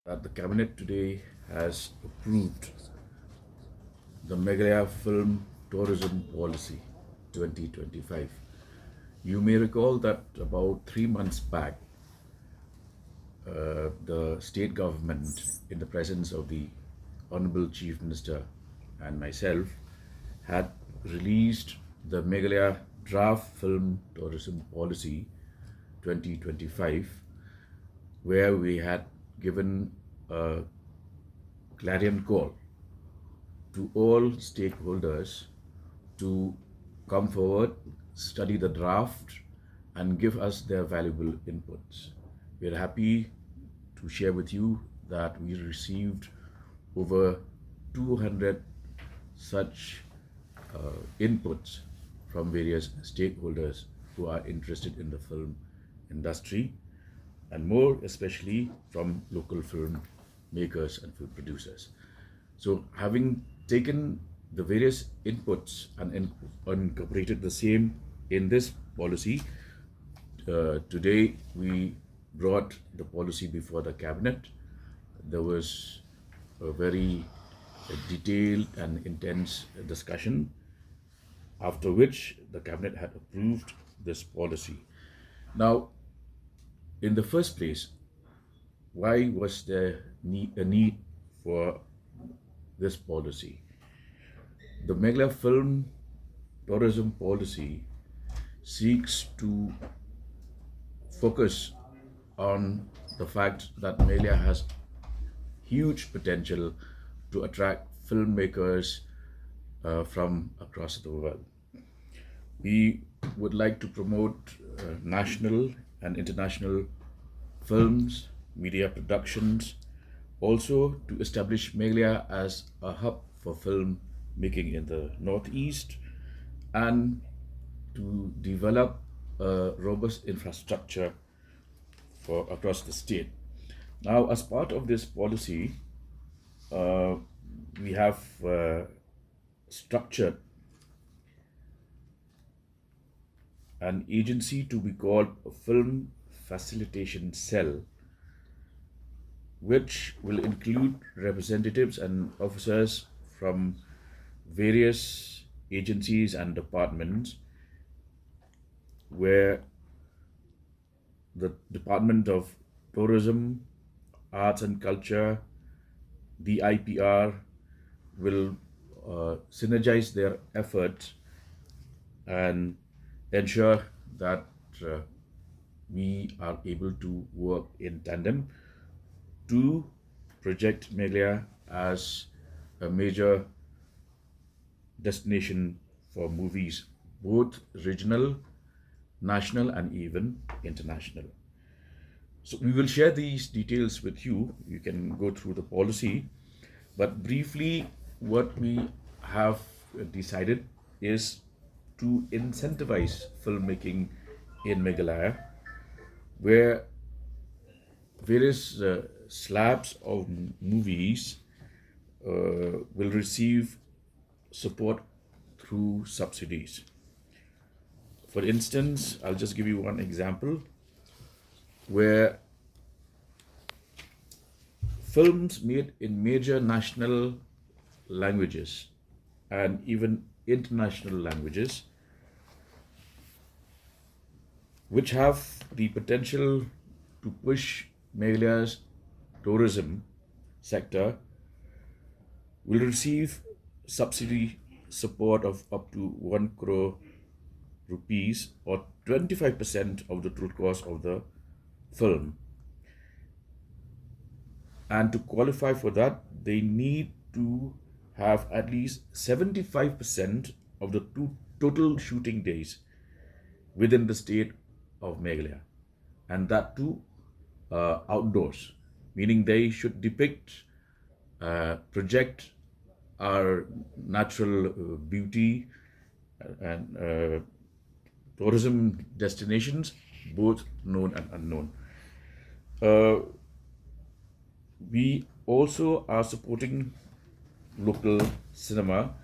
that the cabinet today has approved the Meghalaya Film Tourism Policy 2025. You may recall that about 3 months back, the state government, in the presence of the Honorable Chief Minister and myself, had released the Meghalaya Draft Film Tourism Policy 2025, where we had given a clarion call to all stakeholders to come forward, study the draft, and give us their valuable inputs. We are happy to share with you that we received over 200 such inputs from various stakeholders who are interested in the film industry, and more especially from local film makers and film producers. So, having taken the various inputs and incorporated the same in this policy, today we brought the policy before the cabinet. There was a very detailed and intense discussion, after which the cabinet had approved this policy. Now, in the first place, why was there a need for this policy? The Meghalaya Film Tourism Policy seeks to focus on the fact that Meghalaya has huge potential to attract filmmakers from across the world. We would like to promote national and international films, media productions, also to establish Meghalaya as a hub for film making in the Northeast, and to develop a robust infrastructure for across the state. Now, as part of this policy, we have structured an agency to be called a Film Facilitation Cell, which will include representatives and officers from various agencies and departments, where the Department of Tourism, Arts and Culture, the IPR will synergize their efforts and ensure that we are able to work in tandem to project Meghalaya as a major destination for movies, both regional, national, and even international. So we will share these details with you. You can go through the policy, but briefly, what we have decided is to incentivize filmmaking in Meghalaya, where various slabs of movies will receive support through subsidies. For instance, I'll just give you one example where films made in major national languages and even international languages, which have the potential to push Meghalaya's tourism sector, will receive subsidy support of up to 1 crore rupees, or 25% of the total cost of the film. And to qualify for that, they need to have at least 75% of the total shooting days within the state of Meghalaya, and that too outdoors, meaning they should depict, project our natural beauty and tourism destinations, both known and unknown. We also are supporting local cinema,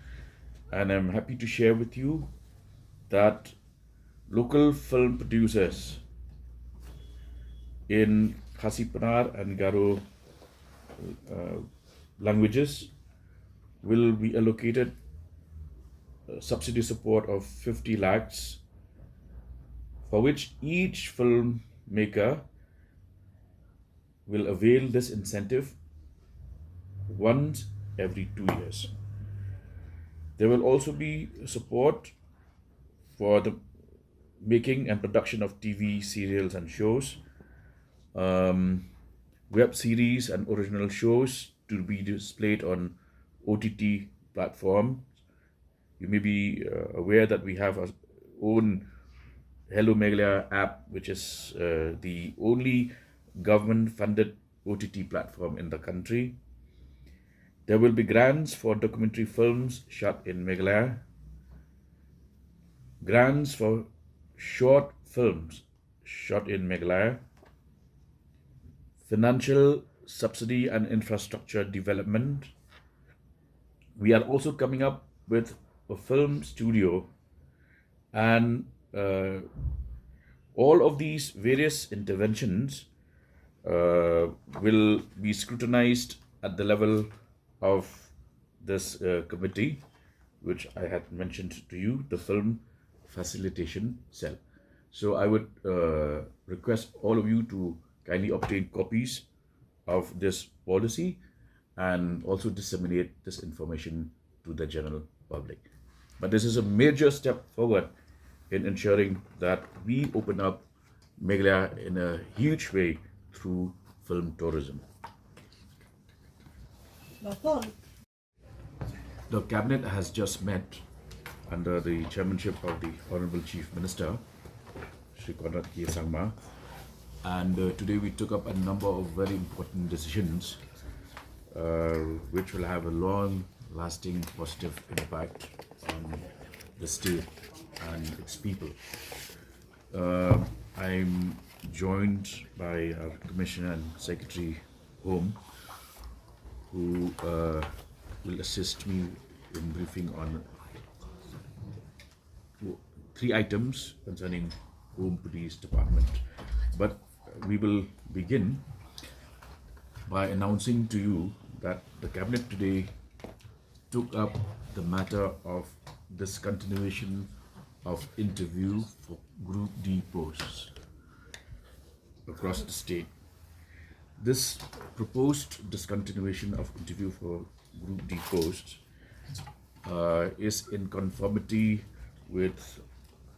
and I'm happy to share with you that local film producers in Khasipanar and Garo languages will be allocated subsidy support of 50 lakhs, for which each filmmaker will avail this incentive once every 2 years. There will also be support for the making and production of TV serials and shows, web series and original shows to be displayed on OTT platforms. You may be aware that we have our own Hello Meghalaya app, which is the only government-funded OTT platform in the country. There will be grants for documentary films shot in Meghalaya, grants for short films shot in Meghalaya, financial subsidy and infrastructure development. We are also coming up with a film studio, and all of these various interventions will be scrutinized at the level of this committee, which I had mentioned to you, the Film Facilitation Cell. So I would request all of you to kindly obtain copies of this policy and also disseminate this information to the general public. But this is a major step forward in ensuring that we open up Meghalaya in a huge way through film tourism. The cabinet has just met under the chairmanship of the Honorable Chief Minister, Shri Samla, and today we took up a number of very important decisions which will have a long-lasting positive impact on the state and its people. I'm joined by our Commissioner and Secretary Home, who will assist me in briefing on 3 items concerning Home Police Department. But we will begin by announcing to you that the Cabinet today took up the matter of discontinuation of interview for Group D posts across the state. This proposed discontinuation of interview for Group D posts is in conformity with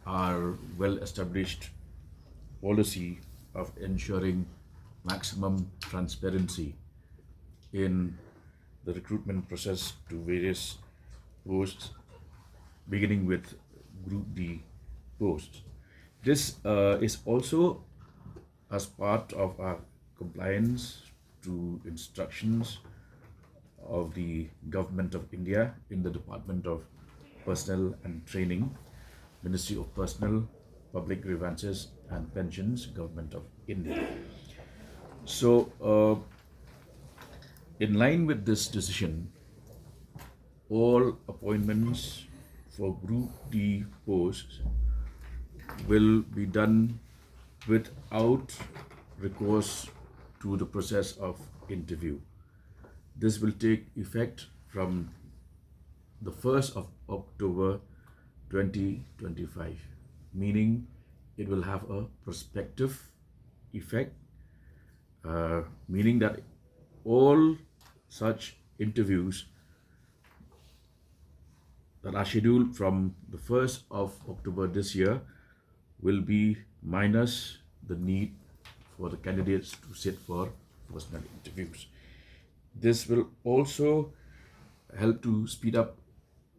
our well-established policy of ensuring maximum transparency in the recruitment process to various posts, beginning with Group D posts. This is also as part of our compliance to instructions of the Government of India in the Department of Personnel and Training, Ministry of Personnel, Public Grievances and Pensions, Government of India. So, in line with this decision, all appointments for Group D posts will be done without recourse to the process of interview. This will take effect from the 1st of October 2025, meaning it will have a prospective effect, meaning that all such interviews that are scheduled from the 1st of October this year will be minus the need for the candidates to sit for personal interviews. This will also help to speed up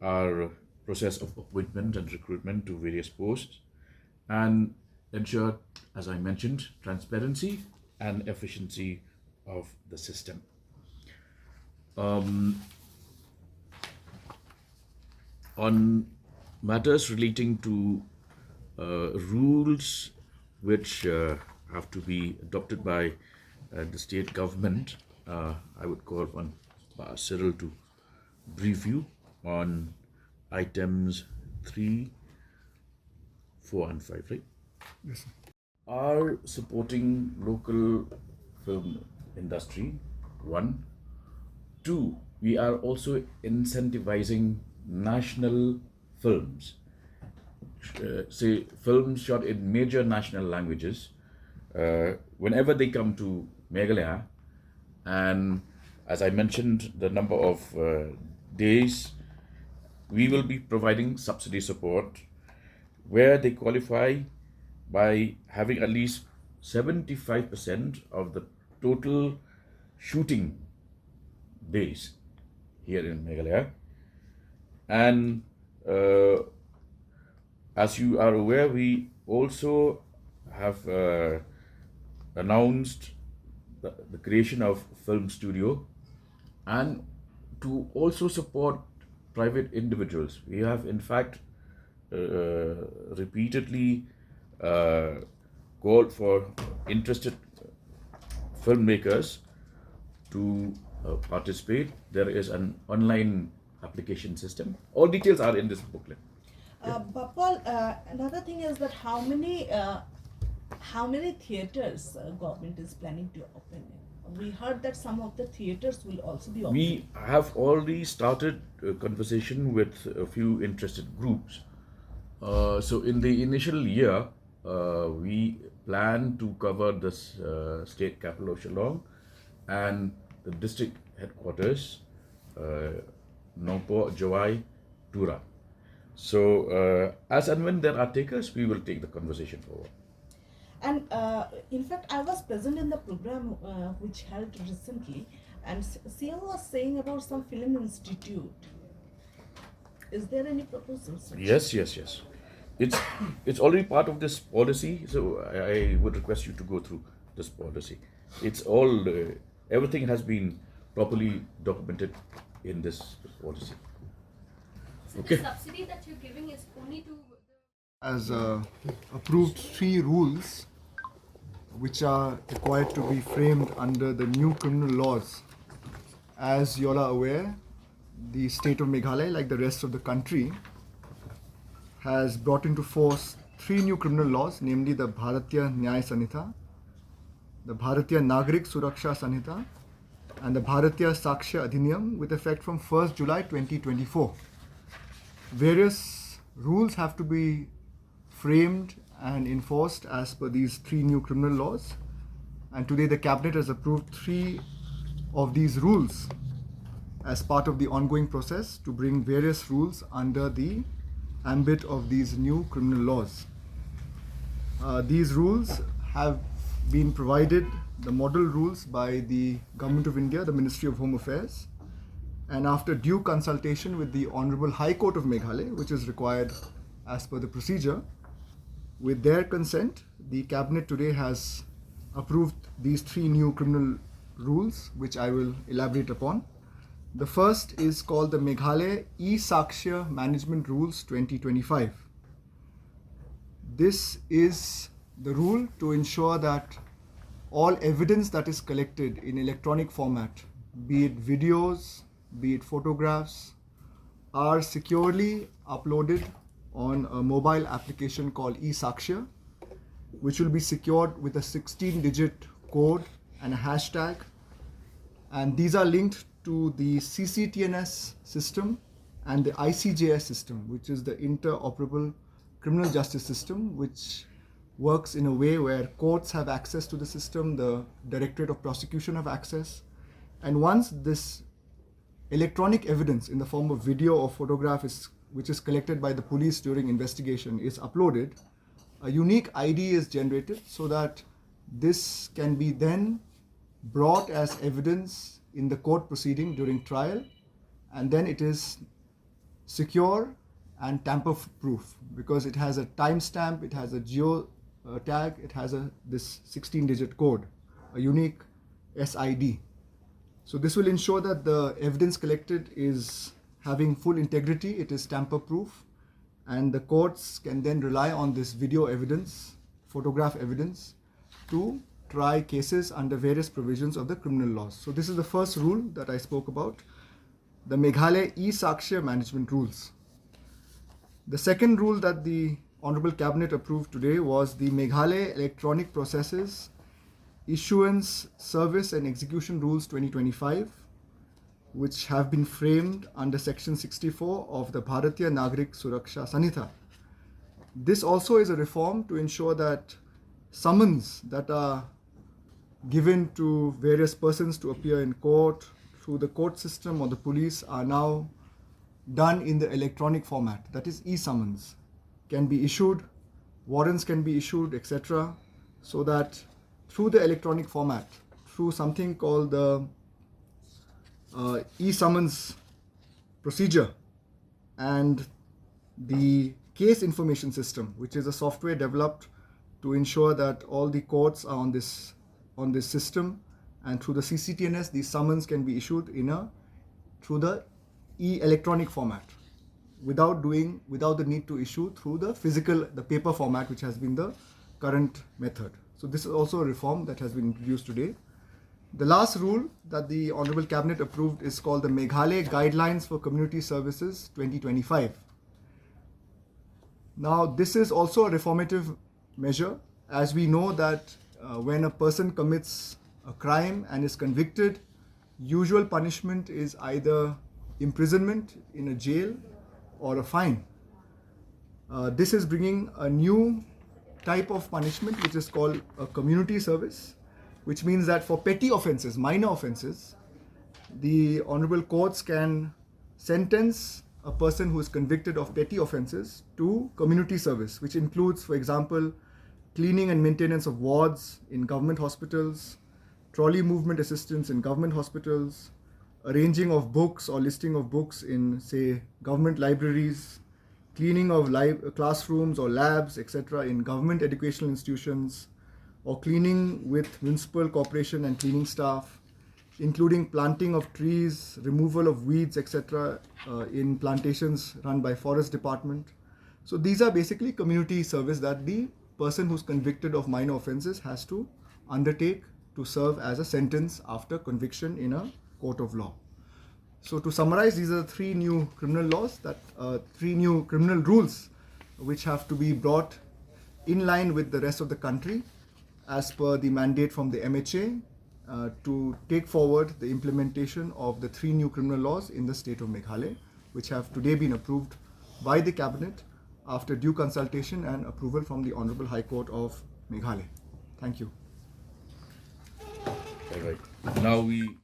our process of appointment and recruitment to various posts and ensure, as I mentioned, transparency and efficiency of the system. On matters relating to rules which have to be adopted by the state government, I would call on Cyril to brief you on items 3, 4 and 5, right? Yes, sir. Are supporting local film industry. 1, Two, we are also incentivizing national films, say films shot in major national languages, whenever they come to Meghalaya. And as I mentioned, the number of days, we will be providing subsidy support where they qualify by having at least 75% of the total shooting days here in Meghalaya. And as you are aware, we also have announced the creation of film studio, and to also support private individuals. We have in fact repeatedly called for interested filmmakers to participate. There is an online application system. All details are in this booklet. Bapal, another thing is that how many theaters government is planning to open? We heard that some of the theaters will also be open. We have already started a conversation with a few interested groups. So in the initial year, we plan to cover this state capital of Shillong and the district headquarters, Nongpo, Jawai, Tura. So as and when there are takers, we will take the conversation forward. And in fact, I was present in the program which held recently, and CM was saying about some film institute. Is there any proposals? Yes. It's already part of this policy, so I would request you to go through this policy. It's all, everything has been properly documented in this policy. So Okay. the subsidy that you're giving is only to As approved 3 rules which are required to be framed under the new criminal laws. As you all are aware, the state of Meghalaya, like the rest of the country, has brought into force 3 new criminal laws, namely the Bharatiya Nyaya Sanhita, the Bharatiya Nagrik Suraksha Sanhita, and the Bharatiya Sakshya Adhiniyam, with effect from 1st July 2024. Various rules have to be framed and enforced as per these 3 new criminal laws, and today the cabinet has approved 3 of these rules as part of the ongoing process to bring various rules under the ambit of these new criminal laws. These rules have been provided, the model rules, by the Government of India, the Ministry of Home Affairs, and after due consultation with the Honorable High Court of Meghalaya, which is required as per the procedure, with their consent, the cabinet today has approved these 3 new criminal rules, which I will elaborate upon. The first is called the Meghalaya E-Sakshya Management Rules 2025. This is the rule to ensure that all evidence that is collected in electronic format, be it videos, be it photographs, are securely uploaded on a mobile application called E-Sakshya, which will be secured with a 16-digit code and a hashtag, and these are linked to the CCTNS system and the ICJS system, which is the interoperable criminal justice system, which works in a way where courts have access to the system, the Directorate of Prosecution have access, and once this electronic evidence in the form of video or photograph which is collected by the police during investigation is uploaded, a unique ID is generated so that this can be then brought as evidence in the court proceeding during trial, and then it is secure and tamper-proof because it has a timestamp, it has a geo tag, it has this 16-digit code, a unique SID. So this will ensure that the evidence collected is having full integrity, it is tamper-proof, and the courts can then rely on this video evidence, photograph evidence, to try cases under various provisions of the criminal laws. So this is the first rule that I spoke about, the Meghalaya E-Sakshya Management Rules. The second rule that the Honorable Cabinet approved today was the Meghalaya Electronic Processes Issuance, Service and Execution Rules 2025. which have been framed under Section 64 of the Bharatiya Nagrik Suraksha Sanhita. This also is a reform to ensure that summons that are given to various persons to appear in court through the court system or the police are now done in the electronic format, that is e-summons, can be issued, warrants can be issued, etc. So that through the electronic format, through something called the e-summons procedure and the case information system, which is a software developed to ensure that all the courts are on this system, and through the CCTNS these summons can be issued through the electronic format without the need to issue through the paper format, which has been the current method. So this is also a reform that has been introduced today. The last rule that the Honorable Cabinet approved is called the Meghalaya Guidelines for Community Services 2025. Now this is also a reformative measure, as we know that when a person commits a crime and is convicted, usual punishment is either imprisonment in a jail or a fine. This is bringing a new type of punishment which is called a community service, which means that for petty offences, minor offences, the honourable courts can sentence a person who is convicted of petty offences to community service, which includes, for example, cleaning and maintenance of wards in government hospitals, trolley movement assistance in government hospitals, arranging of books or listing of books in, say, government libraries, cleaning of classrooms or labs, etc. in government educational institutions, or cleaning with municipal corporation and cleaning staff, including planting of trees, removal of weeds, etc. In plantations run by forest department. So these are basically community service that the person who's convicted of minor offences has to undertake to serve as a sentence after conviction in a court of law. So to summarize, these are three new criminal laws, three new criminal rules which have to be brought in line with the rest of the country as per the mandate from the MHA to take forward the implementation of the three new criminal laws in the state of Meghalaya, which have today been approved by the Cabinet after due consultation and approval from the Honourable High Court of Meghalaya. Thank you. All right. Now we